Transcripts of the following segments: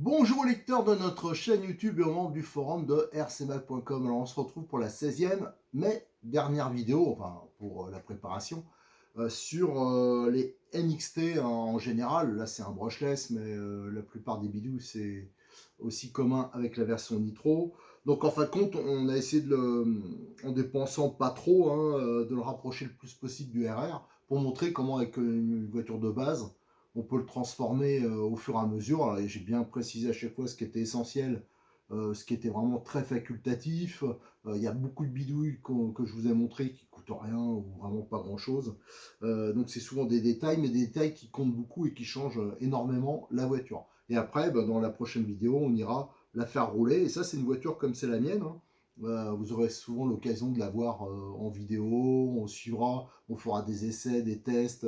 Bonjour aux lecteurs de notre chaîne YouTube et aux membres du forum de rcmac.com. Alors on se retrouve pour la 16e, mais dernière vidéo, enfin pour la préparation, sur les NXT en général. Là c'est un brushless, mais la plupart des bidous c'est aussi commun avec la version Nitro. Donc en fin de compte, on a essayé de le, en dépensant pas trop, de le rapprocher le plus possible du RR pour montrer comment avec une voiture de base, on peut le transformer au fur et à mesure. Et j'ai bien précisé à chaque fois ce qui était essentiel, ce qui était vraiment très facultatif. Il y a beaucoup de bidouilles que je vous ai montré qui coûtent rien ou vraiment pas grand chose. Donc c'est souvent des détails, mais des détails qui comptent beaucoup et qui changent énormément la voiture. Et après, dans la prochaine vidéo, on ira la faire rouler. Et ça, c'est une voiture comme c'est la mienne. Vous aurez souvent l'occasion de la voir en vidéo. On suivra, on fera des essais, des tests.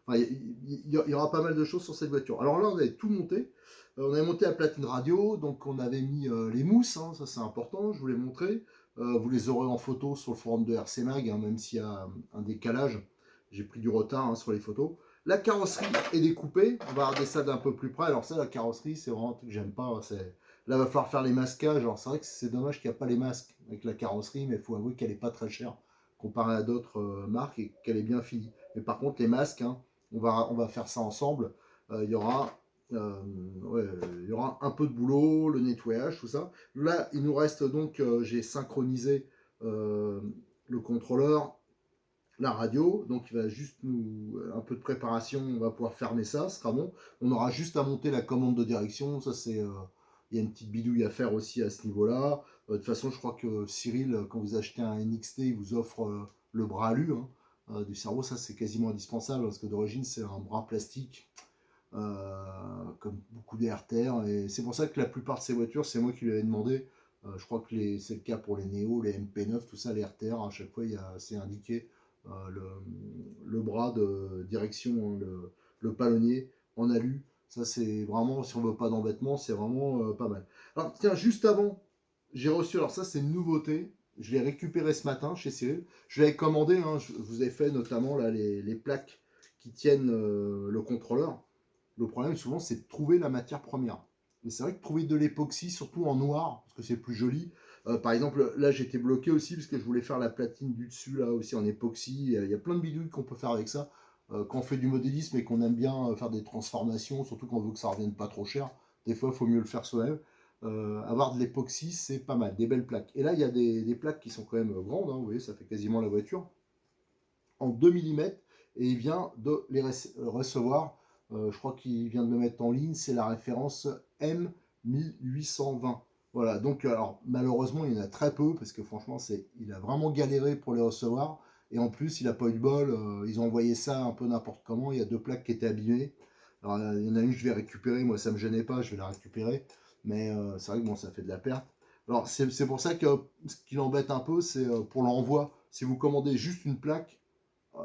Enfin, il y aura pas mal de choses sur cette voiture. Alors là, on avait tout monté. On avait monté la platine radio, donc on avait mis les mousses, ça c'est important, je vous l'ai montré. Vous les aurez en photo sur le forum de RC Mag, même s'il y a un décalage. J'ai pris du retard sur les photos. La carrosserie est découpée, on va regarder ça d'un peu plus près. Alors ça, la carrosserie, c'est vraiment un truc que j'aime pas. Là, il va falloir faire les masquages. Alors c'est vrai que c'est dommage qu'il n'y a pas les masques avec la carrosserie, mais il faut avouer qu'elle n'est pas très chère comparée à d'autres marques et qu'elle est bien finie. Mais par contre, les masques, on va faire ça ensemble. Il y aura il y aura un peu de boulot, le nettoyage, tout ça. Là, il nous reste donc, j'ai synchronisé le contrôleur, la radio, donc il va juste nous un peu de préparation, on va pouvoir fermer ça, ce sera bon. On aura juste à monter la commande de direction, ça c'est il y a une petite bidouille à faire aussi à ce niveau-là. De toute façon, je crois que Cyril, quand vous achetez un NXT, il vous offre le bras alu du cerveau, ça c'est quasiment indispensable parce que d'origine c'est un bras plastique. Comme beaucoup des RTR, et c'est pour ça que la plupart de ces voitures, c'est moi qui lui avais demandé. Je crois que c'est le cas pour les Neo, les MP9, tout ça, les RTR, à chaque fois c'est indiqué le bras de direction, le palonnier en alu. Ça, c'est vraiment, si on veut pas d'embêtement, c'est vraiment pas mal. Alors, tiens, juste avant, j'ai reçu, alors ça, c'est une nouveauté. Je l'ai récupéré ce matin chez Cyril. Je l'avais commandé, je vous ai fait notamment là, les plaques qui tiennent le contrôleur. Le problème, souvent, c'est de trouver la matière première. Et c'est vrai que trouver de l'époxy, surtout en noir, parce que c'est plus joli. Par exemple, là, j'étais bloqué aussi parce que je voulais faire la platine du dessus, là aussi en époxy. Il y a plein de bidouilles qu'on peut faire avec ça. Quand on fait du modélisme et qu'on aime bien faire des transformations, surtout quand on veut que ça revienne pas trop cher, des fois, il faut mieux le faire soi-même. Avoir de l'époxy, c'est pas mal, des belles plaques. Et là, il y a des plaques qui sont quand même grandes, vous voyez, ça fait quasiment la voiture, en 2 mm, et il vient de les recevoir. Je crois qu'il vient de me mettre en ligne, c'est la référence M1820. Voilà, donc alors malheureusement il y en a très peu parce que franchement il a vraiment galéré pour les recevoir, et en plus il n'a pas eu de bol, ils ont envoyé ça un peu n'importe comment, il y a 2 plaques qui étaient abîmées. Alors il y en a une que je vais récupérer, moi ça me gênait pas, je vais la récupérer, mais c'est vrai que bon, ça fait de la perte. Alors c'est pour ça que ce qui l'embête un peu, c'est pour l'envoi. Si vous commandez juste une plaque, euh,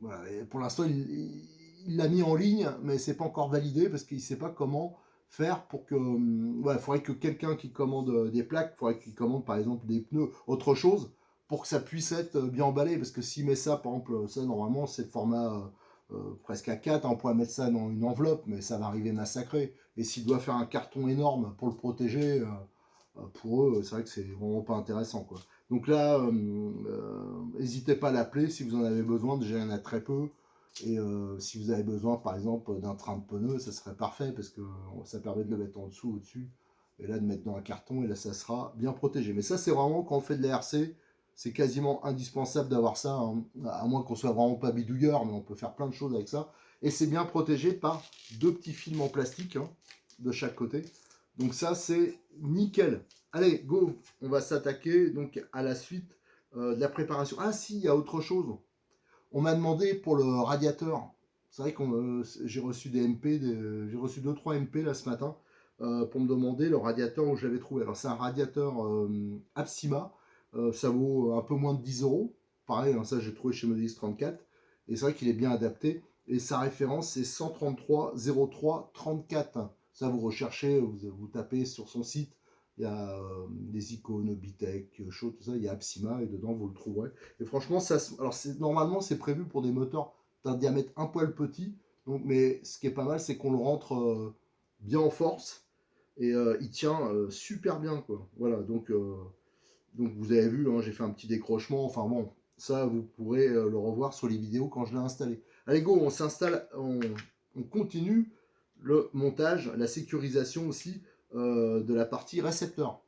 voilà. Et pour l'instant, il l'a mis en ligne, mais c'est pas encore validé parce qu'il ne sait pas comment faire pour que. Il faudrait que quelqu'un qui commande des plaques, il faudrait qu'il commande par exemple des pneus, autre chose, pour que ça puisse être bien emballé. Parce que s'il met ça, par exemple, ça normalement c'est le format presque A4, on pourrait mettre ça dans une enveloppe, mais ça va arriver massacré. Et s'il doit faire un carton énorme pour le protéger, pour eux, c'est vrai que c'est vraiment pas intéressant, quoi. Donc là, n'hésitez pas à l'appeler si vous en avez besoin. Déjà, il y en a très peu. Et si vous avez besoin, par exemple, d'un train de pneus, ça serait parfait parce que ça permet de le mettre en dessous, au-dessus. Et là, de mettre dans un carton. Et là, ça sera bien protégé. Mais ça, c'est vraiment quand on fait de la RC, c'est quasiment indispensable d'avoir ça. À moins qu'on soit vraiment pas bidouilleur, mais on peut faire plein de choses avec ça. Et c'est bien protégé par 2 petits films en plastique de chaque côté. Donc ça, c'est nickel. Allez, go, on va s'attaquer donc à la suite de la préparation. Ah si, il y a autre chose. On m'a demandé pour le radiateur. C'est vrai que j'ai reçu des MP, j'ai reçu 2-3 MP là ce matin. pour me demander le radiateur où je l'avais trouvé. Alors c'est un radiateur Apsima, ça vaut un peu moins de 10 euros. Pareil, hein, ça j'ai trouvé chez Modis 34. Et c'est vrai qu'il est bien adapté. Et sa référence c'est 133 03 34. Ça vous recherchez, vous tapez sur son site. Il y a des icônes, Bitech, Shaw, tout ça. Il y a Apsima et dedans vous le trouverez. Et franchement, alors normalement c'est prévu pour des moteurs d'un diamètre un poil petit. Donc, mais ce qui est pas mal, c'est qu'on le rentre bien en force et il tient super bien quoi. Voilà, donc vous avez vu, hein, j'ai fait un petit décrochement. Enfin bon, ça vous pourrez le revoir sur les vidéos quand je l'ai installé. Allez go, on s'installe, on continue le montage, la sécurisation aussi de la partie récepteur.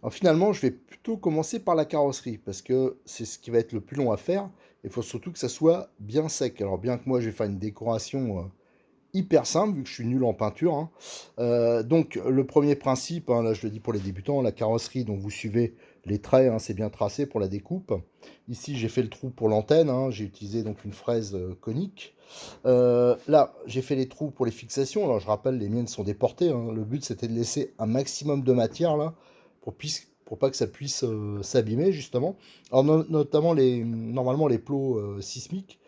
Alors finalement, je vais plutôt commencer par la carrosserie parce que c'est ce qui va être le plus long à faire. Il faut surtout que ça soit bien sec. Alors bien que moi, je vais faire une décoration hyper simple vu que je suis nul en peinture, hein. Donc le premier principe, hein, là je le dis pour les débutants, la carrosserie, donc vous suivez les traits, hein, c'est bien tracé pour la découpe. Ici j'ai fait le trou pour l'antenne, hein, j'ai utilisé donc une fraise conique. Là j'ai fait les trous pour les fixations, alors je rappelle les miennes sont déportées, hein. Le but c'était de laisser un maximum de matière là pour pas que ça puisse s'abîmer justement. Alors notamment normalement les plots sismiques,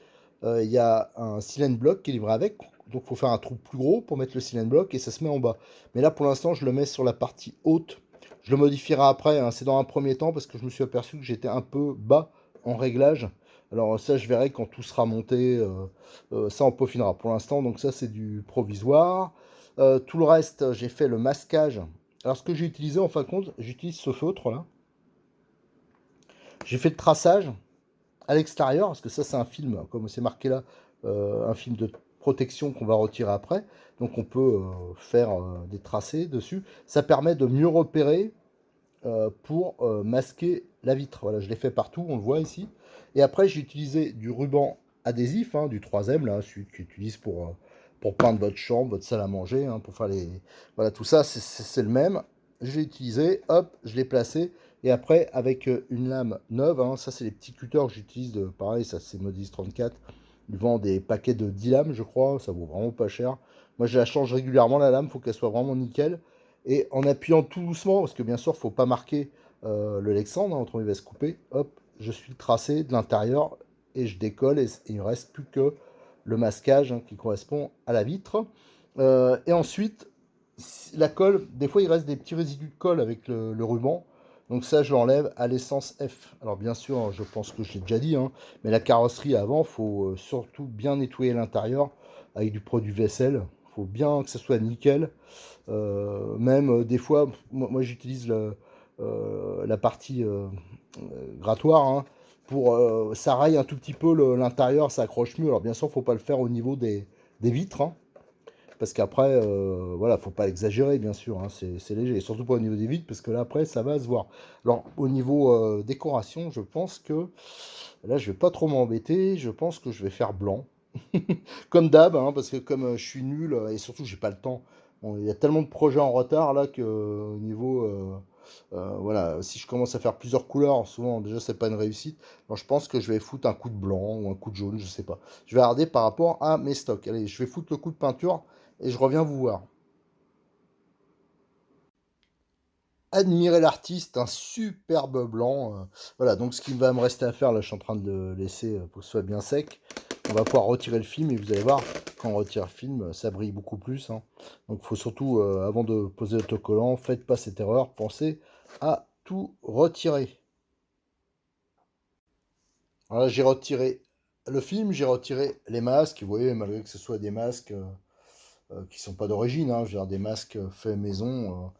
il y a un silent block qui est livré avec. Donc il faut faire un trou plus gros pour mettre le silent block et ça se met en bas. Mais là pour l'instant je le mets sur la partie haute. Je le modifierai après, hein. C'est dans un premier temps parce que je me suis aperçu que j'étais un peu bas en réglage. Alors ça je verrai quand tout sera monté, ça on peaufinera pour l'instant. Donc ça c'est du provisoire. Tout le reste j'ai fait le masquage. Alors ce que j'ai utilisé en fin de compte, j'utilise ce feutre là. J'ai fait le traçage à l'extérieur, parce que ça c'est un film, comme c'est marqué là, un film de protection qu'on va retirer après. Donc on peut faire des tracés dessus. Ça permet de mieux repérer pour masquer la vitre. Voilà, je l'ai fait partout, on le voit ici. Et après j'ai utilisé du ruban adhésif, hein, du 3M, là, celui que j'utilise pour peindre votre chambre, votre salle à manger, hein, pour faire les... Voilà, tout ça c'est le même. J'ai utilisé, hop, je l'ai placé. Et après, avec une lame neuve, hein, ça c'est les petits cutters que j'utilise, pareil, ça c'est Modis 34. Ils vendent des paquets de 10 lames, je crois, ça vaut vraiment pas cher. Moi je la change régulièrement la lame, il faut qu'elle soit vraiment nickel. Et en appuyant tout doucement, parce que bien sûr, il ne faut pas marquer le Lexandre, hein, autrement il va se couper, hop, je suis le tracé de l'intérieur et je décolle et il ne reste plus que le masquage, hein, qui correspond à la vitre. Et ensuite, la colle, des fois il reste des petits résidus de colle avec le ruban. Donc ça, je l'enlève à l'essence F. Alors bien sûr, je pense que je l'ai déjà dit, hein, mais la carrosserie avant, il faut surtout bien nettoyer l'intérieur avec du produit vaisselle. Il faut bien que ça soit nickel. Même des fois, moi j'utilise la partie grattoir, hein, pour ça raille un tout petit peu l'intérieur, ça accroche mieux. Alors bien sûr, faut pas le faire au niveau des vitres, hein, parce qu'après, voilà, faut pas exagérer, bien sûr, hein, c'est léger, et surtout pas au niveau des vitres, parce que là après, ça va se voir. Alors au niveau décoration, je pense que là, je vais pas trop m'embêter, je pense que je vais faire blanc. Comme d'hab, hein, parce que comme je suis nul et surtout j'ai pas le temps. Bon, il y a tellement de projets en retard là que au niveau voilà, si je commence à faire plusieurs couleurs, souvent déjà c'est pas une réussite. Alors je pense que je vais foutre un coup de blanc ou un coup de jaune, je sais pas. Je vais regarder par rapport à mes stocks. Allez, je vais foutre le coup de peinture et je reviens vous voir. Admirer l'artiste, un superbe blanc. Voilà, donc ce qui va me rester à faire, là je suis en train de le laisser pour que ce soit bien sec. On va pouvoir retirer le film et vous allez voir, quand on retire le film, ça brille beaucoup plus, hein. Donc il faut surtout, avant de poser l'autocollant, faites pas cette erreur, pensez à tout retirer. Voilà, j'ai retiré le film, j'ai retiré les masques. Vous voyez, malgré que ce soit des masques qui sont pas d'origine, hein, je veux dire des masques faits maison.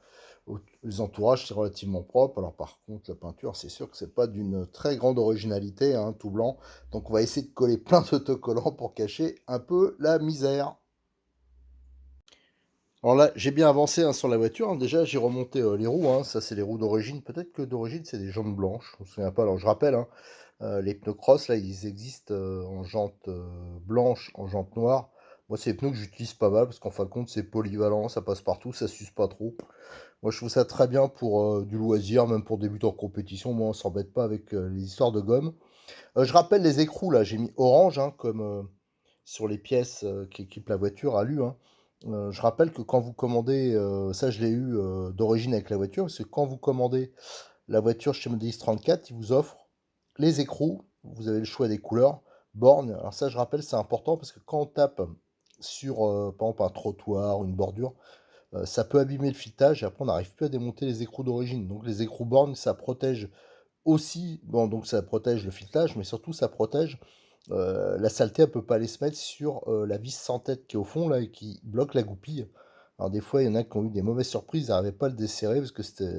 Les entourages, c'est relativement propre. Alors par contre, la peinture, c'est sûr que c'est pas d'une très grande originalité, hein, tout blanc. Donc on va essayer de coller plein d'autocollants pour cacher un peu la misère. Alors là, j'ai bien avancé, hein, sur la voiture, hein. Déjà, j'ai remonté les roues, hein. Ça, c'est les roues d'origine. Peut-être que d'origine, c'est des jantes blanches. Je me souviens pas. Alors je rappelle, hein, les pneus cross, là, ils existent en jantes blanches, en jantes noires. Moi, c'est les pneus que j'utilise pas mal parce qu'en fin de compte, c'est polyvalent, ça passe partout, ça s'use pas trop. Moi, je trouve ça très bien pour du loisir, même pour débuter en compétition. Moi, on s'embête pas avec les histoires de gomme. Je rappelle les écrous, là, j'ai mis orange, hein, comme sur les pièces qui équipent la voiture, alu, hein. Je rappelle que quand vous commandez, ça je l'ai eu d'origine avec la voiture, parce que quand vous commandez la voiture chez Modélis 34, ils vous offrent les écrous, vous avez le choix des couleurs, bornes. Alors ça, je rappelle, c'est important parce que quand on tape sur, par exemple, un trottoir ou une bordure, ça peut abîmer le filetage et après on n'arrive plus à démonter les écrous d'origine. Donc les écrous bornes, ça protège aussi, bon, donc ça protège le filetage, mais surtout ça protège la saleté, elle peut pas aller se mettre sur la vis sans tête qui est au fond là et qui bloque la goupille. Alors des fois, il y en a qui ont eu des mauvaises surprises, ils n'arrivaient pas à le desserrer parce que c'était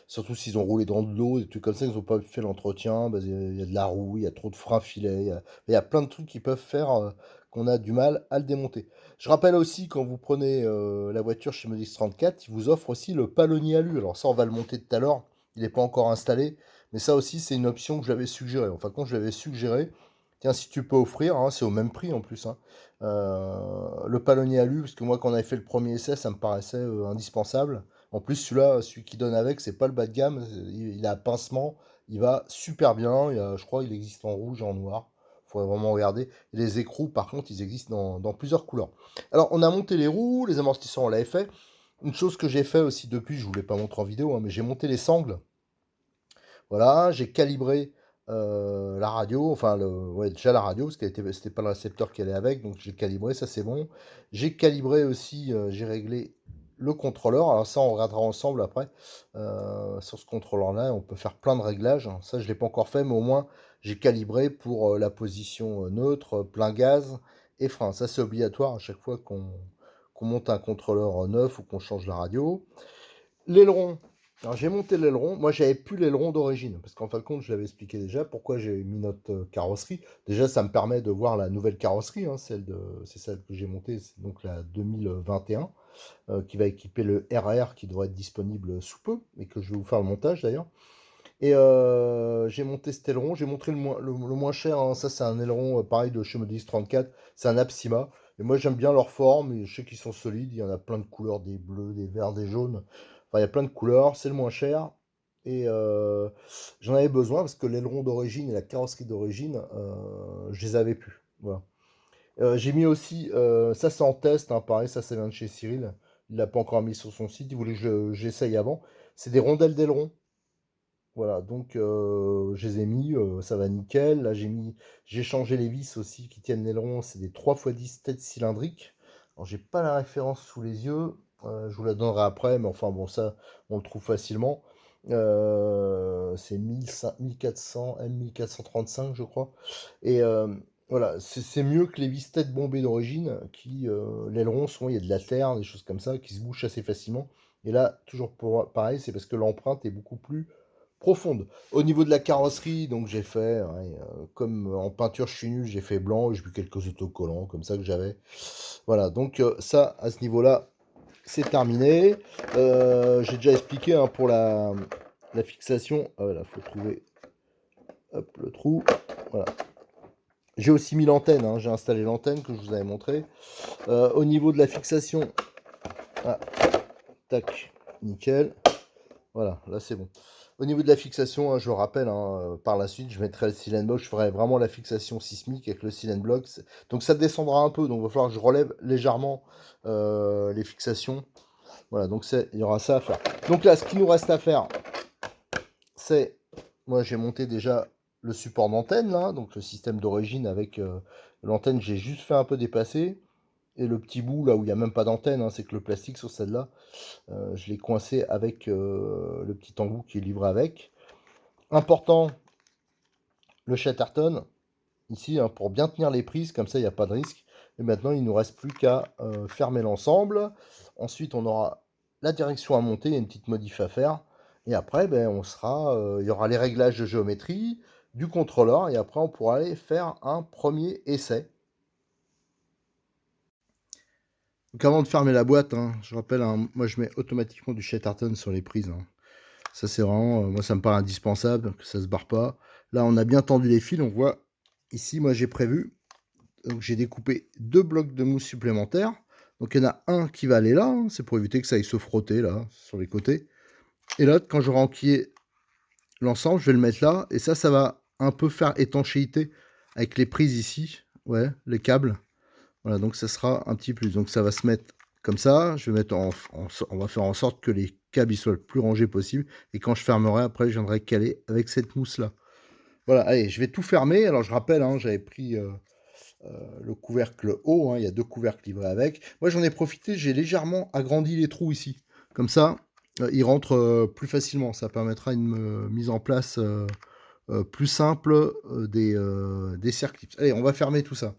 surtout s'ils ont roulé dans de l'eau, des trucs comme ça, ils n'ont pas fait l'entretien, il y a de la roue, il y a trop de freins filets, il y a plein de trucs qui peuvent faire qu'on a du mal à le démonter. Je rappelle aussi quand vous prenez la voiture chez Modis 34, ils vous offrent aussi le palonnier alu. Alors ça, on va le monter tout à l'heure, il n'est pas encore installé, mais ça aussi, c'est une option que je l'avais suggéré. Enfin, quand je l'avais suggéré, tiens, si tu peux offrir, hein, c'est au même prix en plus, hein, le palonnier alu, parce que moi, quand on avait fait le premier essai, ça me paraissait indispensable. En plus, celui-là, celui qui donne avec, c'est pas le bas de gamme, il a un pincement, il va super bien. Je crois qu'il existe en rouge et en noir. Il faudrait vraiment regarder. Et les écrous, par contre, ils existent dans plusieurs couleurs. Alors, on a monté les roues, les amortisseurs, on l'avait fait. Une chose que j'ai fait aussi depuis, je ne vous l'ai pas montré en vidéo, hein, mais j'ai monté les sangles. Voilà, j'ai calibré la radio, enfin, ouais, déjà la radio, parce que c'était pas le récepteur qui allait avec, donc j'ai calibré, ça c'est bon. J'ai calibré aussi, j'ai réglé le contrôleur, alors ça on regardera ensemble après. Sur ce contrôleur-là, on peut faire plein de réglages, hein. Ça je l'ai pas encore fait, mais au moins j'ai calibré pour la position neutre, plein gaz et frein. Ça c'est obligatoire à chaque fois qu'on monte un contrôleur neuf ou qu'on change la radio. L'aileron. Alors j'ai monté l'aileron. Moi j'avais plus l'aileron d'origine. Parce qu'en fin de compte, je l'avais expliqué déjà. Pourquoi j'ai mis notre carrosserie. Déjà, ça me permet de voir la nouvelle carrosserie. Hein, c'est celle que j'ai montée. C'est donc la 2021. Qui va équiper le RR qui devrait être disponible sous peu. Et que je vais vous faire le montage d'ailleurs. Et j'ai monté cet aileron. J'ai montré le moins cher. Hein. Ça, c'est un aileron pareil de chez Modis 34. C'est un Apsima. Et moi, j'aime bien leur forme. Et je sais qu'ils sont solides. Il y en a plein de couleurs, des bleus, des verts, des jaunes. Enfin, il y a plein de couleurs. C'est le moins cher. Et j'en avais besoin parce que l'aileron d'origine et la carrosserie d'origine, je les avais plus. Voilà. J'ai mis aussi, ça c'est en test, hein, pareil, ça vient de chez Cyril. Il l'a pas encore mis sur son site. Il voulait que j'essaye avant. C'est des rondelles d'aileron. Voilà, donc je les ai mis, ça va nickel. Là, j'ai changé les vis aussi qui tiennent l'aileron. C'est des 3x10 têtes cylindriques. Alors, j'ai pas la référence sous les yeux. Je vous la donnerai après, mais enfin, bon, ça, on le trouve facilement. C'est 1400, M1435, je crois. Et voilà, c'est mieux que les vis têtes bombées d'origine, qui, l'aileron, souvent, il y a de la terre, des choses comme ça, qui se bouchent assez facilement. Et là, toujours pareil, c'est parce que l'empreinte est beaucoup plus profonde. Au niveau de la carrosserie, donc j'ai fait, ouais, comme en peinture je suis nul, j'ai fait blanc, j'ai mis quelques autocollants comme ça que j'avais. Voilà, donc ça, à ce niveau-là, c'est terminé. J'ai déjà expliqué hein, pour la fixation. Ah voilà, faut trouver hop, le trou. Voilà. J'ai aussi mis l'antenne, hein, j'ai installé l'antenne que je vous avais montré. Au niveau de la fixation, ah, tac, nickel. Voilà, là c'est bon. Au niveau de la fixation, hein, je rappelle, hein, par la suite, je mettrai le silent block, je ferai vraiment la fixation sismique avec le silent block. Donc ça descendra un peu, donc il va falloir que je relève légèrement les fixations. Voilà, donc il y aura ça à faire. Donc là, ce qui nous reste à faire, c'est, moi j'ai monté déjà le support d'antenne, là, donc le système d'origine avec l'antenne, j'ai juste fait un peu déplacer. Et le petit bout, là où il n'y a même pas d'antenne, hein, c'est que le plastique sur celle-là, je l'ai coincé avec le petit embout qui est livré avec. Important, le Chatterton, ici, hein, pour bien tenir les prises, comme ça il n'y a pas de risque. Et maintenant, il ne nous reste plus qu'à fermer l'ensemble. Ensuite, on aura la direction à monter, il y a une petite modif à faire. Et après, ben, il y aura les réglages de géométrie, du contrôleur, et après, on pourra aller faire un premier essai. Donc avant de fermer la boîte, hein, je rappelle, hein, moi je mets automatiquement du Chatterton sur les prises. Hein. Ça c'est vraiment, moi ça me paraît indispensable, que ça se barre pas. Là on a bien tendu les fils, on voit ici moi j'ai prévu, donc j'ai découpé 2 blocs de mousse supplémentaires. Donc il y en a un qui va aller là, hein, c'est pour éviter que ça aille se frotter là, sur les côtés. Et l'autre, quand j'aurai enquillé l'ensemble, je vais le mettre là, et ça va un peu faire étanchéité avec les prises ici, ouais, les câbles. Voilà, donc ça sera un petit plus. Donc ça va se mettre Comme ça, je vais mettre on va faire en sorte que les câbles ils soient le plus rangés possible et quand je fermerai après, je viendrai caler avec cette mousse-là. Voilà, allez, je vais tout fermer. Alors je rappelle, hein, j'avais pris, le couvercle haut, hein, il y a 2 couvercles livrés avec. Moi, j'en ai profité, j'ai légèrement agrandi les trous ici. Comme ça, ils rentrent, plus facilement. Ça permettra une, mise en place, plus simple, des circlips. Allez, on va fermer tout ça.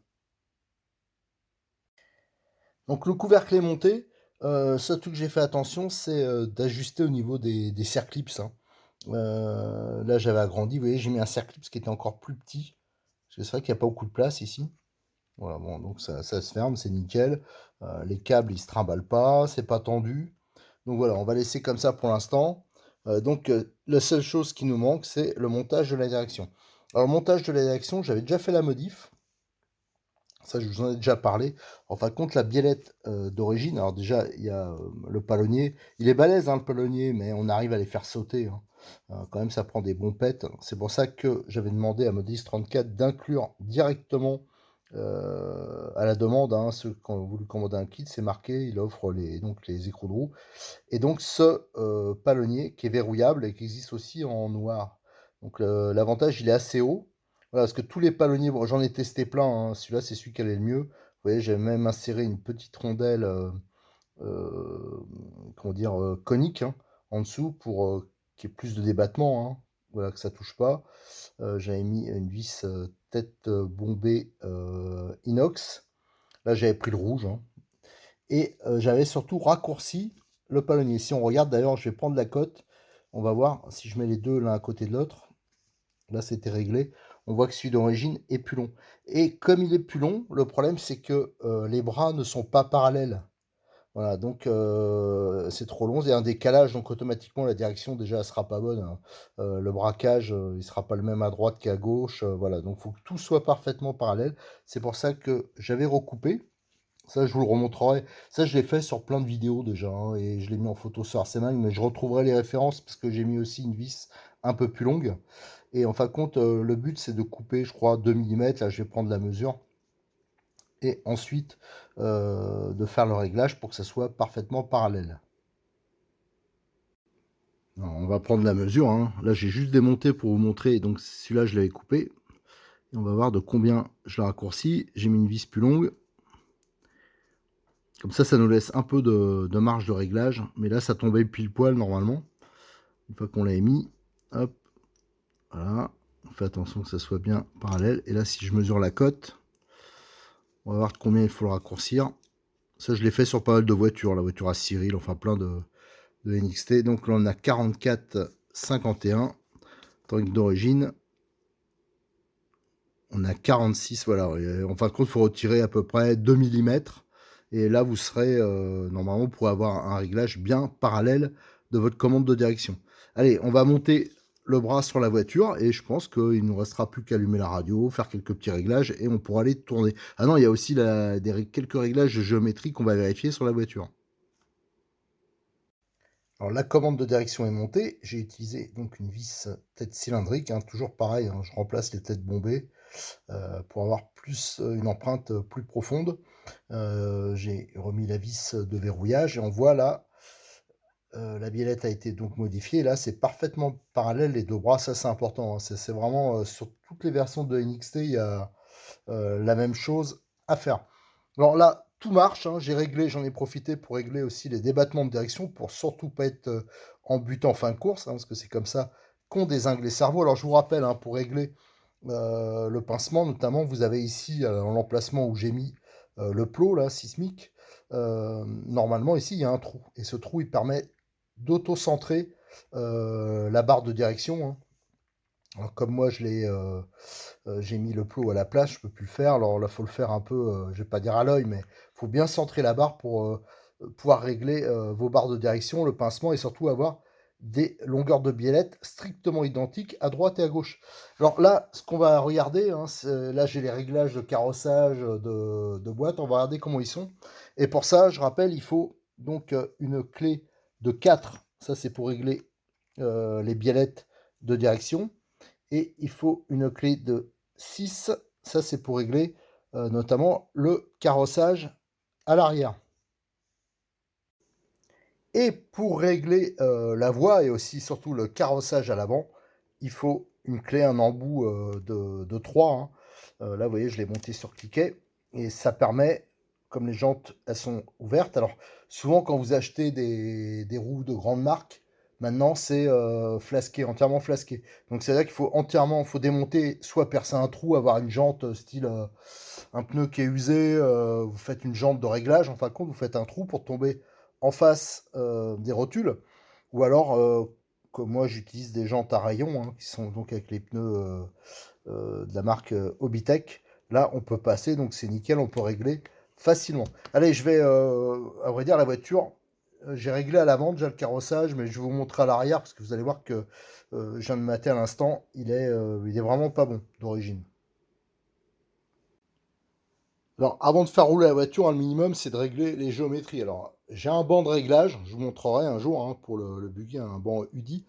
Donc le couvercle est monté. Seul truc que j'ai fait attention, c'est, d'ajuster au niveau des circlips, hein. Là, j'avais agrandi, vous voyez, j'ai mis un circlips qui était encore plus petit, parce que c'est vrai qu'il y a pas beaucoup de place ici. Voilà, bon, donc ça se ferme, c'est nickel. Les câbles, ils se trimballent pas, c'est pas tendu. Donc voilà, on va laisser comme ça pour l'instant. La seule chose qui nous manque, c'est le montage de la direction. Alors, le montage de la direction, j'avais déjà fait la modif. Ça, je vous en ai déjà parlé. En fin de compte, la biellette d'origine, alors déjà, il y a le palonnier. Il est balèze, hein, le palonnier, mais on arrive à les faire sauter, hein. Quand même, ça prend des bons pets. C'est pour ça que j'avais demandé à Modis 34 d'inclure directement à la demande, hein, ceux qui ont voulu commander un kit, c'est marqué, il offre donc les écrous de roue. Et donc ce palonnier qui est verrouillable et qui existe aussi en noir. Donc l'avantage, il est assez haut. Voilà, parce que tous les palonniers, bon, j'en ai testé plein, hein, celui-là c'est celui qui allait le mieux. Vous voyez, j'ai même inséré une petite rondelle, comment dire, conique, hein, en dessous pour qu'il y ait plus de débattement, hein. Voilà, que ça touche pas. J'avais mis une vis tête bombée inox. Là, j'avais pris le rouge, hein. Et j'avais surtout raccourci le palonnier. Si on regarde, d'ailleurs, je vais prendre la cote. On va voir si je mets les deux l'un à côté de l'autre. Là, c'était réglé. On voit que celui d'origine est plus long. Et comme il est plus long, le problème, c'est que les bras ne sont pas parallèles. Voilà, donc c'est trop long. Il y a un décalage, donc automatiquement, la direction, déjà, elle sera pas bonne, hein. Le braquage, il sera pas le même à droite qu'à gauche. Voilà, donc il faut que tout soit parfaitement parallèle. C'est pour ça que j'avais recoupé. Ça, je vous le remontrerai. Ça, je l'ai fait sur plein de vidéos déjà, hein, et je l'ai mis en photo sur Arsenal, mais je retrouverai les références parce que j'ai mis aussi une vis un peu plus longue. Et en fin de compte, le but, c'est de couper, je crois, 2 mm. Là, je vais prendre la mesure. Et ensuite, de faire le réglage pour que ça soit parfaitement parallèle. Alors, on va prendre la mesure, hein. Là, j'ai juste démonté pour vous montrer. Donc, celui-là, je l'avais coupé. Et on va voir de combien je l'ai raccourci. J'ai mis une vis plus longue. Comme ça nous laisse un peu de marge de réglage. Mais là, ça tombait pile poil normalement. Une fois qu'on l'avait mis, hop, voilà. On fait attention que ça soit bien parallèle. Et là, si je mesure la cote, on va voir combien il faut le raccourcir. Ça, je l'ai fait sur pas mal de voitures. La voiture à Cyril, enfin plein de NXT. Donc là, on a 44,51. Tandis d'origine, on a 46. Voilà. En fin de compte, il faut retirer à peu près 2 mm. Et là, vous serez, normalement, pour avoir un réglage bien parallèle de votre commande de direction. Allez, on va monter le bras sur la voiture et je pense qu'il ne nous restera plus qu'à allumer la radio, faire quelques petits réglages et on pourra aller tourner. Ah non, il y a aussi quelques réglages de géométrie qu'on va vérifier sur la voiture. Alors la commande de direction est montée, j'ai utilisé donc une vis tête cylindrique, hein, toujours pareil, hein, je remplace les têtes bombées pour avoir plus une empreinte plus profonde. J'ai remis la vis de verrouillage et on voit là, la biellette a été donc modifiée. Là, c'est parfaitement parallèle les deux bras, ça c'est important, hein. C'est vraiment sur toutes les versions de NXT, il y a la même chose à faire. Alors là, tout marche, hein, j'ai réglé, j'en ai profité pour régler aussi les débattements de direction pour surtout pas être en butant en fin de course, hein, parce que c'est comme ça qu'on dézingue les cerveaux. Alors je vous rappelle, hein, pour régler le pincement, notamment, vous avez ici, dans l'emplacement où j'ai mis le plot là, sismique, normalement ici il y a un trou. Et ce trou, il permet d'auto-centrer la barre de direction, hein. Alors, comme moi, j'ai mis le plot à la place, je peux plus le faire. Alors là, faut le faire un peu, je vais pas dire à l'œil, mais faut bien centrer la barre pour pouvoir régler vos barres de direction, le pincement et surtout avoir des longueurs de biellette strictement identiques à droite et à gauche. Alors là, ce qu'on va regarder, hein, là j'ai les réglages de carrossage de boîte, on va regarder comment ils sont. Et pour ça, je rappelle, il faut donc une clé de 4, ça c'est pour régler les biellettes de direction. Et il faut une clé de 6, ça c'est pour régler notamment le carrossage à l'arrière. Et pour régler la voie et aussi surtout le carrossage à l'avant, il faut une clé, un embout de 3. Hein. Là, vous voyez, je l'ai monté sur cliquet. Et ça permet, comme les jantes, elles sont ouvertes. Alors, souvent, quand vous achetez des roues de grande marque, maintenant, c'est flasqué, entièrement flasqué. Donc, c'est-à-dire qu'il faut démonter, soit percer un trou, avoir une jante style un pneu qui est usé, vous faites une jante de réglage, en fin de compte, vous faites un trou pour tomber en face des rotules, ou alors, comme moi, j'utilise des jantes à rayons, hein, qui sont donc avec les pneus de la marque Hobitech. Là, on peut passer, donc c'est nickel, on peut régler facilement. Allez, je vais, à vrai dire, la voiture, j'ai réglé à l'avant déjà le carrossage, mais je vais vous montrer à l'arrière, parce que vous allez voir que je viens de mater à l'instant, il est vraiment pas bon d'origine. Alors, avant de faire rouler la voiture, hein, le minimum, c'est de régler les géométries. Alors, j'ai un banc de réglage, je vous montrerai un jour hein, pour le buggy, un banc UDI.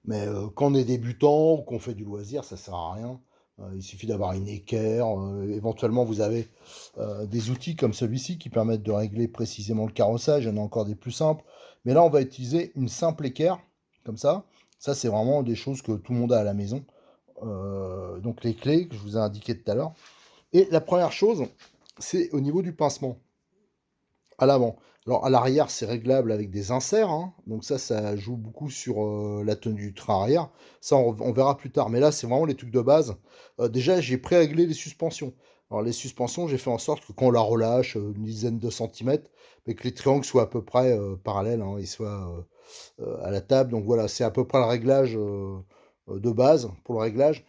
Mais quand on est débutant ou qu'on fait du loisir, ça sert à rien. Il suffit d'avoir une équerre. Éventuellement, vous avez des outils comme celui-ci qui permettent de régler précisément le carrossage. Il y en a encore des plus simples. Mais là, on va utiliser une simple équerre, comme ça. Ça, c'est vraiment des choses que tout le monde a à la maison. Donc, les clés que je vous ai indiquées tout à l'heure. Et la première chose, c'est au niveau du pincement à l'avant. Alors à l'arrière, c'est réglable avec des inserts, hein. Donc ça joue beaucoup sur la tenue du train arrière. Ça, on verra plus tard. Mais là, c'est vraiment les trucs de base. Déjà, j'ai pré-réglé les suspensions. Alors les suspensions, j'ai fait en sorte que quand on la relâche une dizaine de centimètres, mais que les triangles soient à peu près parallèles, hein, ils soient à la table. Donc voilà, c'est à peu près le réglage de base pour le réglage.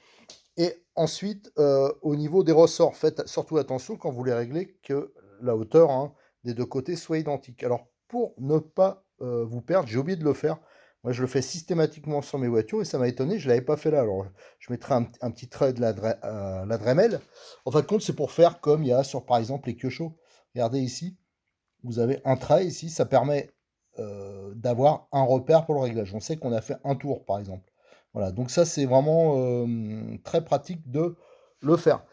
Et ensuite, au niveau des ressorts, faites surtout attention quand vous les réglez que la hauteur hein, des deux côtés soit identique. Alors, pour ne pas vous perdre, j'ai oublié de le faire. Moi, je le fais systématiquement sur mes voitures et ça m'a étonné, je ne l'avais pas fait là. Alors, je mettrai un petit trait de la Dremel. En fin de compte, c'est pour faire comme il y a sur, par exemple, les Kyosho. Regardez ici, vous avez un trait ici, ça permet d'avoir un repère pour le réglage. On sait qu'on a fait un tour, par exemple. Voilà, donc ça, c'est vraiment très pratique de le faire.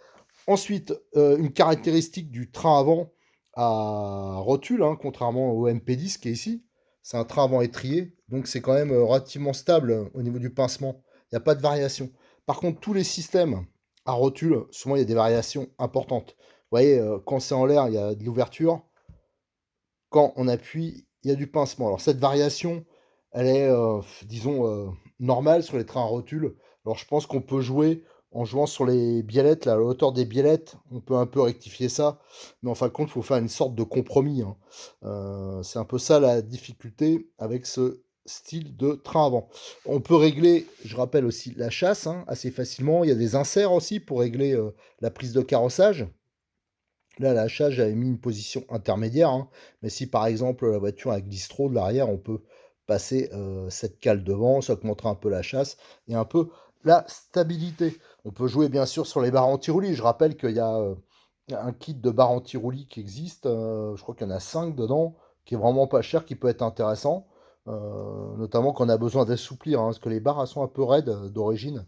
Ensuite, une caractéristique du train avant à rotule, hein, contrairement au MP10 qui est ici, c'est un train avant étrié, donc c'est quand même relativement stable au niveau du pincement. Il n'y a pas de variation. Par contre, tous les systèmes à rotule, souvent il y a des variations importantes. Vous voyez, quand c'est en l'air, il y a de l'ouverture. Quand on appuie, il y a du pincement. Alors cette variation, elle est, disons, normale sur les trains à rotule. Alors je pense qu'on peut jouer en jouant sur les biellettes, là, à la hauteur des biellettes, on peut un peu rectifier ça, mais en fin de compte, il faut faire une sorte de compromis. Hein. C'est un peu ça la difficulté avec ce style de train avant. On peut régler, je rappelle aussi, la chasse hein, assez facilement. Il y a des inserts aussi pour régler la prise de carrossage. Là, à l'achat, j'avais mis une position intermédiaire, hein, mais si par exemple la voiture elle glisse trop de l'arrière, on peut passer cette cale devant, ça augmentera un peu la chasse et un peu la stabilité. On peut jouer bien sûr sur les barres anti-roulis. Je rappelle qu'il y a un kit de barres anti-roulis qui existe, je crois qu'il y en a 5 dedans, qui est vraiment pas cher, qui peut être intéressant, notamment quand on a besoin d'assouplir, hein, parce que les barres elles sont un peu raides d'origine.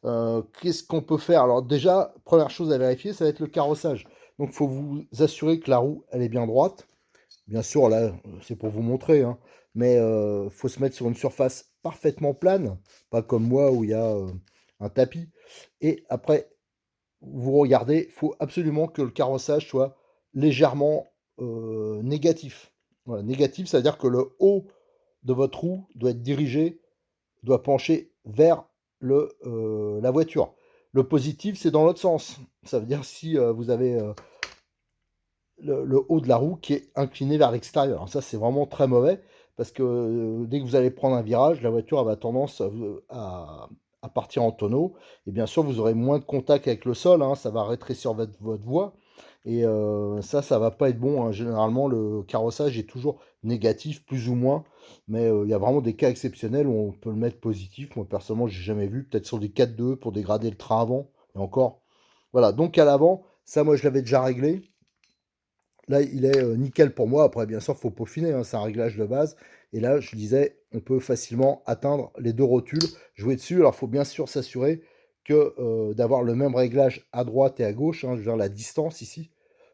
Qu'est-ce qu'on peut faire? Alors déjà, première chose à vérifier, ça va être le carrossage. Donc il faut vous assurer que la roue, elle est bien droite. Bien sûr, là, c'est pour vous montrer, hein, mais il faut se mettre sur une surface parfaitement plane, pas comme moi où il y a un tapis. Et après, vous regardez, il faut absolument que le carrossage soit légèrement négatif. Voilà, négatif, c'est-à-dire que le haut de votre roue doit être dirigé doit pencher vers la voiture. Le positif, c'est dans l'autre sens. Ça veut dire si vous avez le haut de la roue qui est incliné vers l'extérieur. Alors ça, c'est vraiment très mauvais parce que dès que vous allez prendre un virage, la voiture elle va tendance à partir en tonneau. Et bien sûr, vous aurez moins de contact avec le sol. Hein, ça va rétrécir votre voie. Et ça va pas être bon. Hein. Généralement, le carrossage est toujours négatif, plus ou moins. Mais il y a vraiment des cas exceptionnels où on peut le mettre positif. Moi, personnellement, j'ai jamais vu. Peut-être sur des 4-2 pour dégrader le train avant. Et encore. Voilà, donc à l'avant, ça, moi, je l'avais déjà réglé. Là, il est nickel pour moi. Après, bien sûr, il faut peaufiner. Hein, c'est un réglage de base. Et là, je disais, on peut facilement atteindre les deux rotules, jouer dessus. Alors, il faut bien sûr s'assurer que d'avoir le même réglage à droite et à gauche. Hein, je veux dire, la distance ici.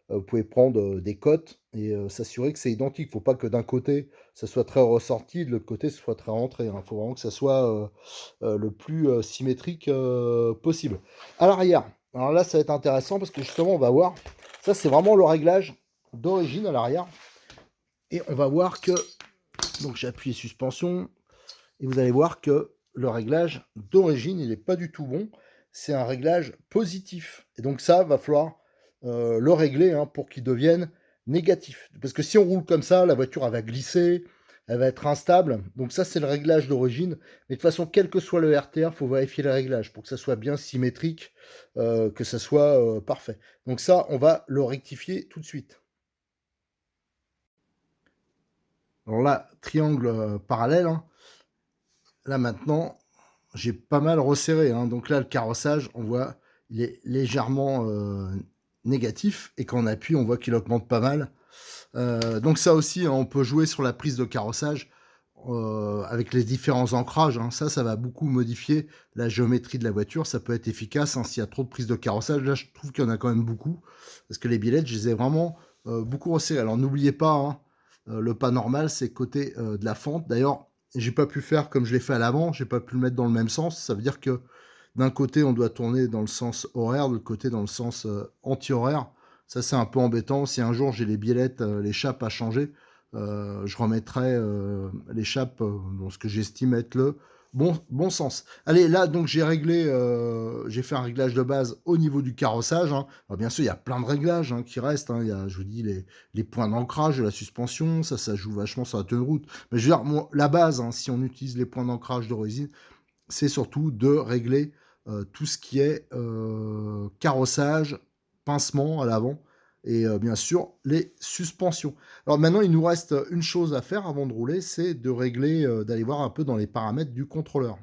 vous pouvez prendre des cotes et s'assurer que c'est identique. Il ne faut pas que d'un côté, ça soit très ressorti, de l'autre côté, ce soit très rentré, hein. Il faut vraiment que ça soit le plus symétrique possible. À l'arrière, alors là, ça va être intéressant parce que justement, on va voir, ça c'est vraiment le réglage d'origine à l'arrière. Et on va voir que, donc j'ai appuyé suspension, et vous allez voir que le réglage d'origine, il n'est pas du tout bon. C'est un réglage positif. Et donc ça, va falloir le régler hein, pour qu'il devienne négatif. Parce que si on roule comme ça, la voiture, elle va glisser, elle va être instable. Donc ça, c'est le réglage d'origine. Mais de toute façon, quel que soit le RTR, il faut vérifier le réglage pour que ça soit bien symétrique, que ça soit parfait. Donc ça, on va le rectifier tout de suite. Alors là, triangle parallèle, hein. Là maintenant, j'ai pas mal resserré, hein. Donc là, le carrossage, on voit, il est légèrement négatif. Et quand on appuie, on voit qu'il augmente pas mal. Donc ça aussi, hein, on peut jouer sur la prise de carrossage avec les différents ancrages, hein. Ça va beaucoup modifier la géométrie de la voiture. Ça peut être efficace hein, s'il y a trop de prise de carrossage. Là, je trouve qu'il y en a quand même beaucoup. Parce que les billettes, je les ai vraiment beaucoup resserrés. Alors n'oubliez pas, hein, le pas normal, c'est côté de la fente. D'ailleurs, j'ai pas pu faire comme je l'ai fait à l'avant. J'ai pas pu le mettre dans le même sens. Ça veut dire que d'un côté, on doit tourner dans le sens horaire, de l'autre côté, dans le sens anti-horaire. Ça, c'est un peu embêtant. Si un jour j'ai les billettes, les chapes à changer, je remettrai les chapes dans ce que j'estime être le bon sens. Allez, là, donc j'ai fait un réglage de base au niveau du carrossage, hein. Alors, bien sûr, il y a plein de réglages hein, qui restent, hein. Il y a, je vous dis, les points d'ancrage de la suspension, ça joue vachement sur la tenue de route. Mais je veux dire, la base, hein, si on utilise les points d'ancrage d'origine, c'est surtout de régler tout ce qui est carrossage, pincement à l'avant et bien sûr les suspensions. Alors maintenant, il nous reste une chose à faire avant de rouler, c'est de régler, d'aller voir un peu dans les paramètres du contrôleur.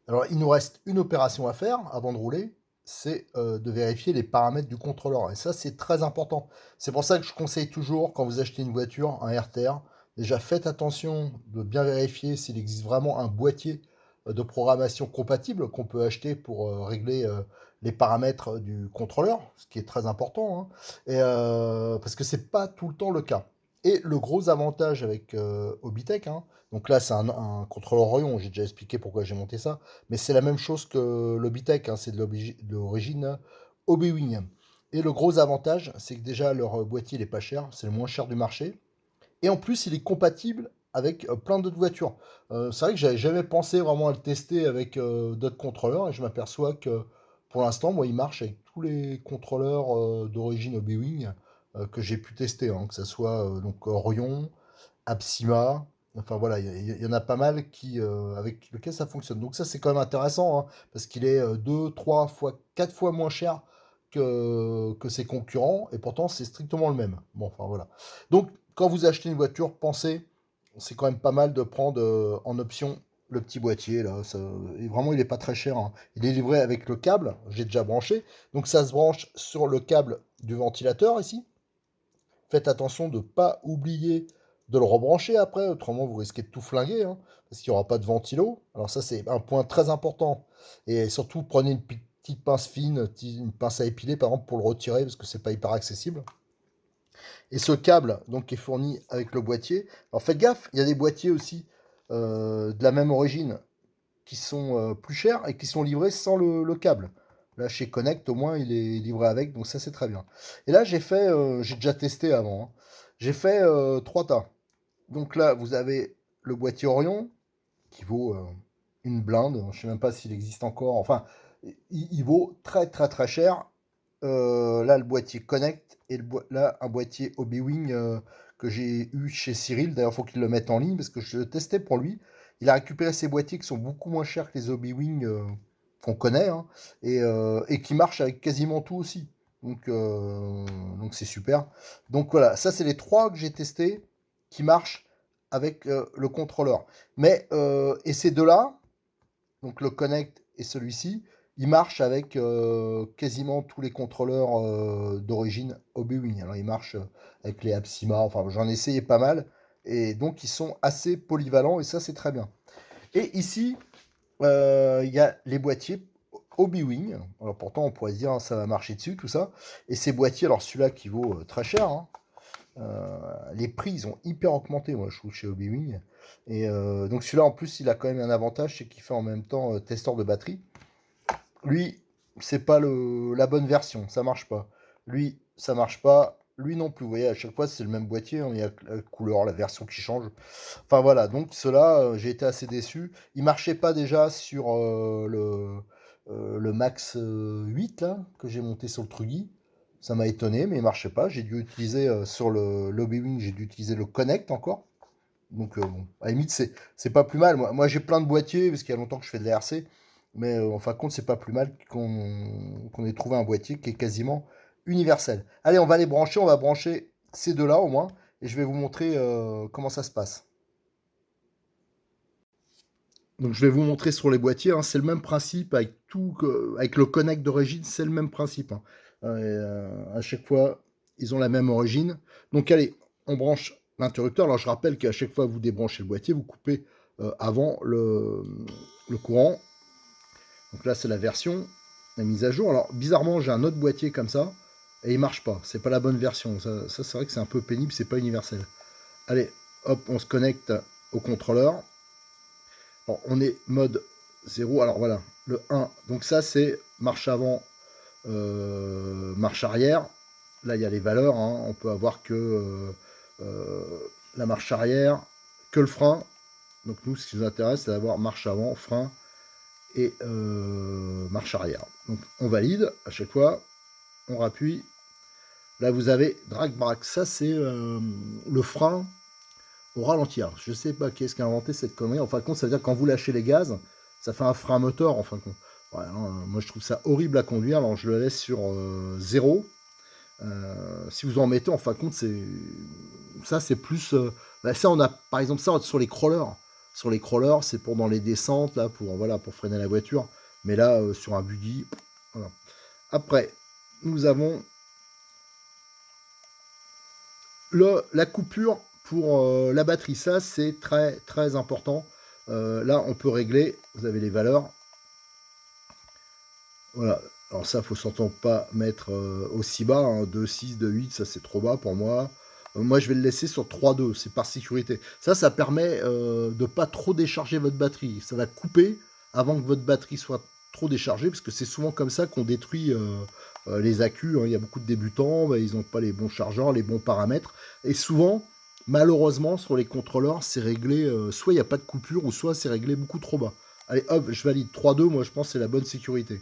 Alors il nous reste une opération à faire avant de rouler, c'est de vérifier les paramètres du contrôleur. Et ça, c'est très important. C'est pour ça que je conseille toujours, quand vous achetez une voiture, un RTR, déjà faites attention de bien vérifier s'il existe vraiment un boîtier de programmation compatible qu'on peut acheter pour régler les paramètres du contrôleur, ce qui est très important, hein. Et, parce que c'est pas tout le temps le cas. Et le gros avantage avec Obitech, hein, donc là c'est un contrôleur Orion, j'ai déjà expliqué pourquoi j'ai monté ça, mais c'est la même chose que l'Obitech, hein, c'est de l'origine Obiwing. Et le gros avantage, c'est que déjà leur boîtier il est pas cher, c'est le moins cher du marché. Et en plus, il est compatible avec plein d'autres voitures. C'est vrai que j'avais jamais pensé vraiment à le tester avec d'autres contrôleurs et je m'aperçois que pour l'instant, moi, il marche avec tous les contrôleurs d'origine Obiwing que j'ai pu tester, hein, que ce soit donc Orion, Absima. Enfin voilà, il y en a pas mal avec lesquels ça fonctionne. Donc ça, c'est quand même intéressant, hein, parce qu'il est 2, 3 fois, 4 fois moins cher que ses concurrents, et pourtant c'est strictement le même. Bon, enfin voilà. Donc quand vous achetez une voiture, pensez, c'est quand même pas mal de prendre en option le petit boîtier là. Et vraiment, il n'est pas très cher, hein. Il est livré avec le câble, j'ai déjà branché. Donc ça se branche sur le câble du ventilateur ici. Faites attention de ne pas oublier de le rebrancher après, autrement vous risquez de tout flinguer, hein, parce qu'il n'y aura pas de ventilo. Alors ça, c'est un point très important. Et surtout, prenez une petite pince fine, une pince à épiler par exemple pour le retirer, parce que c'est pas hyper accessible. Et ce câble donc est fourni avec le boîtier. Alors faites gaffe, il y a des boîtiers aussi de la même origine qui sont plus chers et qui sont livrés sans le câble. Là, chez Connect, au moins, il est livré avec, donc ça, c'est très bien. Et là, j'ai déjà testé avant, hein. J'ai fait 3 tas. Donc là, vous avez le boîtier Orion, qui vaut une blinde. Je sais même pas s'il existe encore. Enfin, il vaut très, très, très cher. Là, le boîtier Connect et là, un boîtier Obiwing que j'ai eu chez Cyril. D'ailleurs, il faut qu'il le mette en ligne parce que je le testais pour lui. Il a récupéré ces boîtiers qui sont beaucoup moins chers que les Obiwing qu'on connaît, hein, et qui marchent avec quasiment tout aussi. Donc c'est super. Donc voilà, ça c'est les 3 que j'ai testés qui marchent avec le contrôleur. Mais et ces deux-là, donc le Connect et celui-ci, ils marchent avec quasiment tous les contrôleurs d'origine Obiwing. Alors ils marchent avec les Absima, enfin j'en ai essayé pas mal, et donc ils sont assez polyvalents, et ça c'est très bien. Et ici, il y a les boîtiers Hobby-Wing. Alors pourtant, on pourrait se dire, hein, ça va marcher dessus, tout ça. Et ces boîtiers, alors celui-là qui vaut très cher, hein, les prix, ils ont hyper augmenté, moi, je trouve, chez Hobby-Wing. Et donc celui-là, en plus, il a quand même un avantage, c'est qu'il fait en même temps testeur de batterie. Lui, c'est pas la bonne version, ça marche pas. Lui, ça marche pas. Lui non plus, vous voyez, à chaque fois, c'est le même boîtier, hein, il y a la couleur, la version qui change. Enfin voilà, donc cela, j'ai été assez déçu. Il marchait pas déjà sur le Max 8, là, que j'ai monté sur le Trugy. Ça m'a étonné, mais il marchait pas. J'ai dû utiliser sur le Hobby-Wing, j'ai dû utiliser le Connect encore. Donc bon, à la limite, c'est pas plus mal. Moi j'ai plein de boîtiers, parce qu'il y a longtemps que je fais de la RC. Mais en fin de compte, c'est pas plus mal qu'on ait trouvé un boîtier qui est quasiment universel. Allez, on va les brancher, on va brancher ces deux-là au moins, et je vais vous montrer comment ça se passe. Donc je vais vous montrer sur les boîtiers, hein, c'est le même principe avec tout, avec le connect d'origine, c'est le même principe, hein. À chaque fois, ils ont la même origine. Donc allez, on branche l'interrupteur. Alors je rappelle qu'à chaque fois que vous débranchez le boîtier, vous coupez avant le courant. Donc là, c'est la version, la mise à jour. Alors bizarrement, j'ai un autre boîtier comme ça, et il marche pas. C'est pas la bonne version. Ça c'est vrai que c'est un peu pénible, c'est pas universel. Allez, hop, on se connecte au contrôleur. Bon, on est mode 0. Alors voilà, le 1. Donc ça, c'est marche avant, marche arrière. Là, il y a les valeurs, hein. On peut avoir que la marche arrière, que le frein. Donc nous, ce qui nous intéresse, c'est d'avoir marche avant, frein et marche arrière. Donc on valide à chaque fois, on rappuie. Là, vous avez drag brake. Ça, c'est le frein au ralenti. Je sais pas qui est-ce qui a inventé cette connerie. En fin de compte, ça veut dire que quand vous lâchez les gaz, ça fait un frein moteur, en fin de compte. Ouais, hein, moi, je trouve ça horrible à conduire. Alors, je le laisse sur 0. Si vous en mettez, en fin de compte, ça, c'est plus... bah, ça, on a, par exemple, ça sur les crawlers. Sur les crawlers, c'est pour dans les descentes, là, voilà, pour freiner la voiture. Mais là, sur un buggy, voilà. Après, nous avons la coupure pour la batterie. Ça, c'est très, très important. Là, on peut régler. Vous avez les valeurs. Voilà. Alors ça, faut surtout pas mettre aussi bas, hein, 2,6, 2,8, ça c'est trop bas pour moi. Moi, je vais le laisser sur 3,2, c'est par sécurité. Ça permet de pas trop décharger votre batterie. Ça va couper avant que votre batterie soit trop déchargée, parce que c'est souvent comme ça qu'on détruit les accus, hein. Il y a beaucoup de débutants, bah, ils n'ont pas les bons chargeurs, les bons paramètres. Et souvent, malheureusement, sur les contrôleurs, c'est réglé, soit il n'y a pas de coupure, ou soit c'est réglé beaucoup trop bas. Allez, hop, je valide 3,2, moi je pense que c'est la bonne sécurité.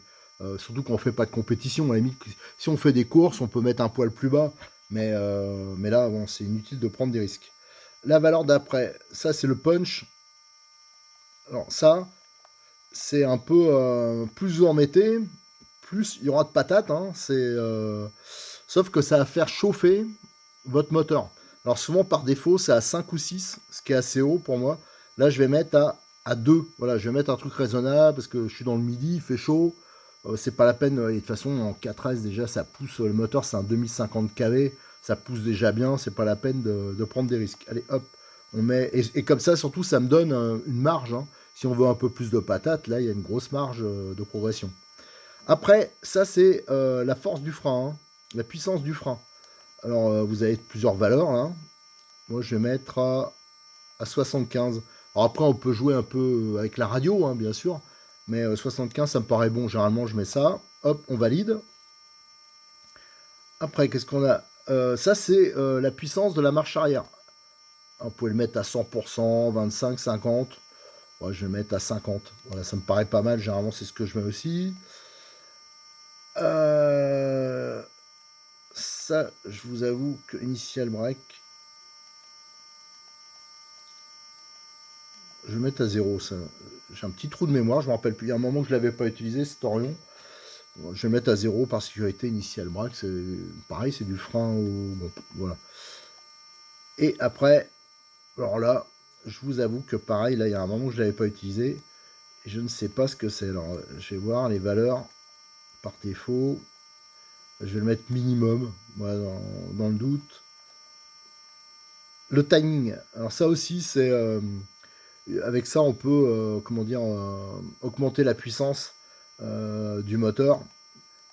Surtout qu'on ne fait pas de compétition. À la limite, si on fait des courses, on peut mettre un poil plus bas. Mais là, bon, c'est inutile de prendre des risques. La valeur d'après, ça c'est le punch. Alors ça, c'est un peu... plus vous en mettez, plus il y aura de patates, hein. Sauf que ça va faire chauffer votre moteur. Alors souvent par défaut, c'est à 5 ou 6, ce qui est assez haut pour moi. Là, je vais mettre à 2. Voilà, je vais mettre un truc raisonnable parce que je suis dans le midi, il fait chaud. C'est pas la peine. Et de toute façon, en 4S, déjà, ça pousse. Le moteur, c'est un 2050 kV. Ça pousse déjà bien. C'est pas la peine de prendre des risques. Allez, hop. On met. Et comme ça, surtout, ça me donne une marge, hein. Si on veut un peu plus de patates, là, il y a une grosse marge de progression. Après, ça, c'est la force du frein, hein, la puissance du frein. Alors, vous avez plusieurs valeurs, là. Moi, je vais mettre à 75. Alors après, on peut jouer un peu avec la radio, hein, bien sûr. Mais 75, ça me paraît bon. Généralement, je mets ça. Hop, on valide. Après, qu'est-ce qu'on a? Ça, c'est la puissance de la marche arrière. Alors, vous pouvez le mettre à 100%, 25, 50. Ouais, je vais le mettre à 50. Voilà, ça me paraît pas mal. Généralement, c'est ce que je mets aussi. Ça, je vous avoue que Initial Break, je vais mettre à 0. J'ai un petit trou de mémoire. Je me rappelle plus. Il y a un moment que je ne l'avais pas utilisé, cet Orion. Je vais mettre à 0 par sécurité. Initial Break, c'est pareil, c'est du frein au... Bon, voilà. Et après, alors là, je vous avoue que pareil, là, il y a un moment que je ne l'avais pas utilisé. Et je ne sais pas ce que c'est. Alors, je vais voir les valeurs par défaut. Je vais le mettre minimum, voilà, dans le doute. Le timing. Alors ça aussi, c'est... avec ça, on peut, comment dire, augmenter la puissance du moteur.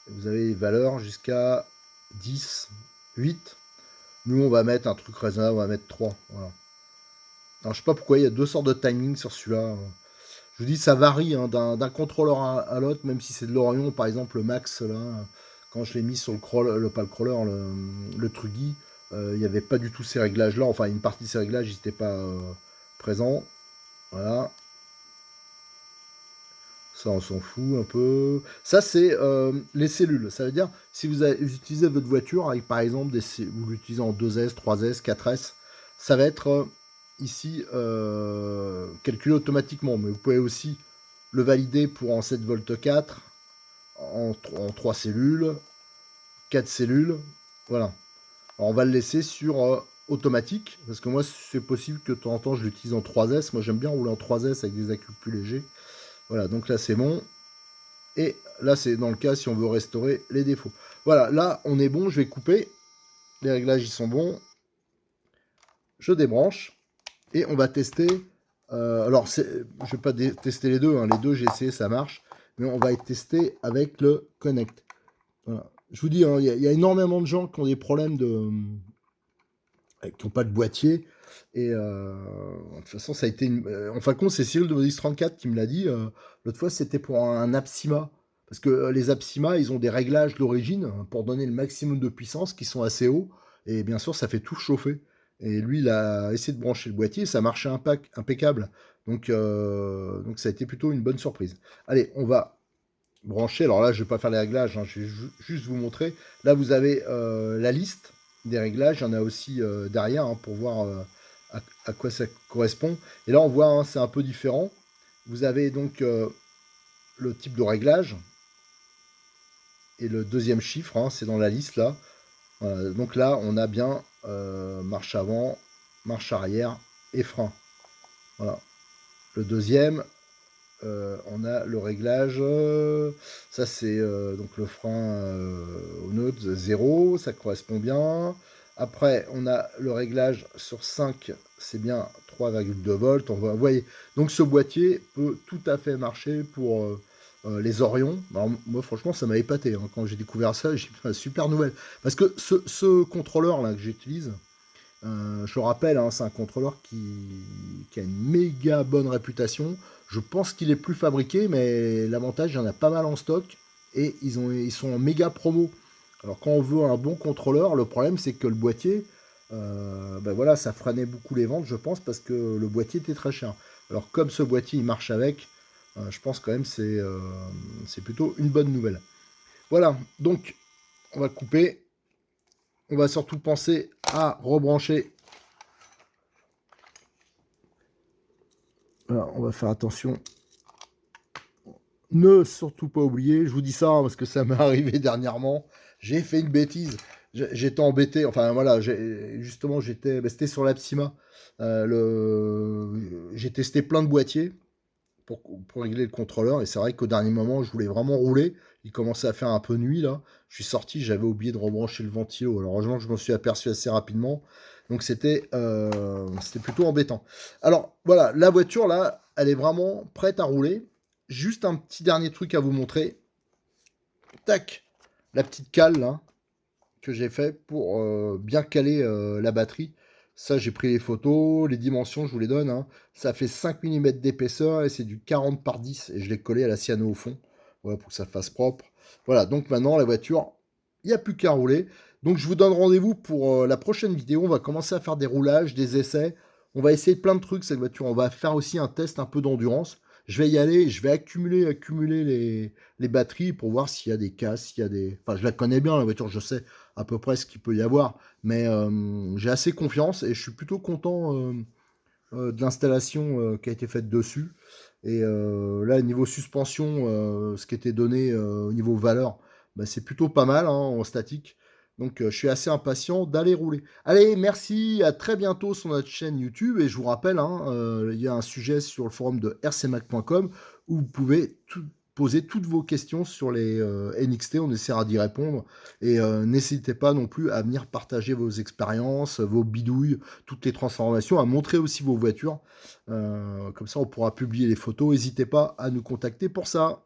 Vous avez les valeurs jusqu'à 10, 8. Nous, on va mettre un truc raisonnable, on va mettre 3. Voilà. Alors, je sais pas pourquoi il y a deux sortes de timing sur celui-là. Je vous dis, ça varie hein, d'un contrôleur à l'autre, même si c'est de l'Orion, par exemple, le Max, là, quand je l'ai mis sur le crawler, pas le crawler, le Truggy, il n'y avait pas du tout ces réglages-là. Enfin, une partie de ces réglages n'étaient pas présents. Voilà. Ça, on s'en fout un peu. Ça, c'est les cellules. Ça veut dire, si vous utilisez votre voiture avec, par exemple, vous l'utilisez en 2S, 3S, 4S, ça va être ici calculé automatiquement. Mais vous pouvez aussi le valider pour en 7 v 4, en 3 cellules, 4 cellules. Voilà. Alors, on va le laisser sur automatique, parce que moi, c'est possible que de temps en temps, je l'utilise en 3S. Moi, j'aime bien rouler en 3S avec des accus plus légers. Voilà, donc là, c'est bon. Et là, c'est dans le cas si on veut restaurer les défauts. Voilà, là, on est bon. Je vais couper. Les réglages, ils sont bons. Je débranche. Et on va tester. Alors, je ne vais pas tester les deux. Hein. Les deux, j'ai essayé, ça marche. Mais on va tester avec le Connect. Voilà. Je vous dis, hein, y a énormément de gens qui ont des problèmes qui n'ont pas de boîtier. Et de toute façon, ça a été en fin de compte, c'est Cyril de Modis 34 qui me l'a dit. L'autre fois, c'était pour un Apsima. Parce que les Apsima, ils ont des réglages d'origine pour donner le maximum de puissance qui sont assez hauts. Et bien sûr, ça fait tout chauffer. Et lui, il a essayé de brancher le boîtier, ça marchait impeccable. Donc ça a été plutôt une bonne surprise. Allez, on va brancher. Alors là, je ne vais pas faire les réglages, hein, je vais juste vous montrer. Là, vous avez la liste des réglages. Il y en a aussi derrière hein, pour voir à quoi ça correspond. Et là, on voit, hein, c'est un peu différent. Vous avez donc le type de réglage. Et le deuxième chiffre, hein, c'est dans la liste là. Voilà, donc là, on a bien marche avant, marche arrière et frein. Voilà. Le deuxième, on a le réglage. Ça, c'est donc le frein au neutre 0, ça correspond bien. Après, on a le réglage sur 5, c'est bien 3,2 volts. Vous voyez, donc ce boîtier peut tout à fait marcher pour les Orions. Alors, moi, franchement, ça m'a épaté. Hein. Quand j'ai découvert ça, j'ai dit, super nouvelle. Parce que ce contrôleur-là que j'utilise, je rappelle, hein, c'est un contrôleur qui a une méga bonne réputation. Je pense qu'il est plus fabriqué, mais l'avantage, il y en a pas mal en stock. Et ils sont en méga promo. Alors quand on veut un bon contrôleur, le problème c'est que le boîtier, ben voilà, ça freinait beaucoup les ventes, je pense, parce que le boîtier était très cher. Alors comme ce boîtier, il marche avec, je pense quand même c'est plutôt une bonne nouvelle. Voilà, donc on va couper. On va surtout penser à rebrancher. Alors, on va faire attention. Ne surtout pas oublier, je vous dis ça hein, parce que ça m'est arrivé dernièrement. J'ai fait une bêtise. J'étais embêté. Enfin voilà, justement, c'était sur l'Apsima. J'ai testé plein de boîtiers pour régler le contrôleur. Et c'est vrai qu'au dernier moment, je voulais vraiment rouler. Il commençait à faire un peu nuit là. Je suis sorti, j'avais oublié de rebrancher le ventilo. Alors heureusement que je m'en suis aperçu assez rapidement. Donc c'était plutôt embêtant. Alors voilà, la voiture là, elle est vraiment prête à rouler. Juste un petit dernier truc à vous montrer. Tac, la petite cale là que j'ai fait pour bien caler la batterie. Ça, j'ai pris les photos, les dimensions, je vous les donne. Hein. Ça fait 5 mm d'épaisseur et c'est du 40 par 10. Et je l'ai collé à la cyano au fond. Voilà, pour que ça fasse propre. Voilà, donc maintenant, la voiture, il n'y a plus qu'à rouler. Donc, je vous donne rendez-vous pour la prochaine vidéo. On va commencer à faire des roulages, des essais. On va essayer plein de trucs, cette voiture. On va faire aussi un test un peu d'endurance. Je vais y aller, je vais accumuler les batteries pour voir s'il y a des casses, s'il y a des... Enfin, je la connais bien, la voiture, je sais à peu près ce qu'il peut y avoir. Mais j'ai assez confiance et je suis plutôt content de l'installation qui a été faite dessus. Et là, niveau suspension, ce qui était donné au niveau valeur, bah, c'est plutôt pas mal hein, en statique. Donc je suis assez impatient d'aller rouler. Allez, merci, à très bientôt sur notre chaîne YouTube. Et je vous rappelle, hein, il y a un sujet sur le forum de rcmac.com où vous pouvez poser toutes vos questions sur les NXT, on essaiera d'y répondre. Et n'hésitez pas non plus à venir partager vos expériences, vos bidouilles, toutes les transformations, à montrer aussi vos voitures. Comme ça, on pourra publier les photos. N'hésitez pas à nous contacter pour ça.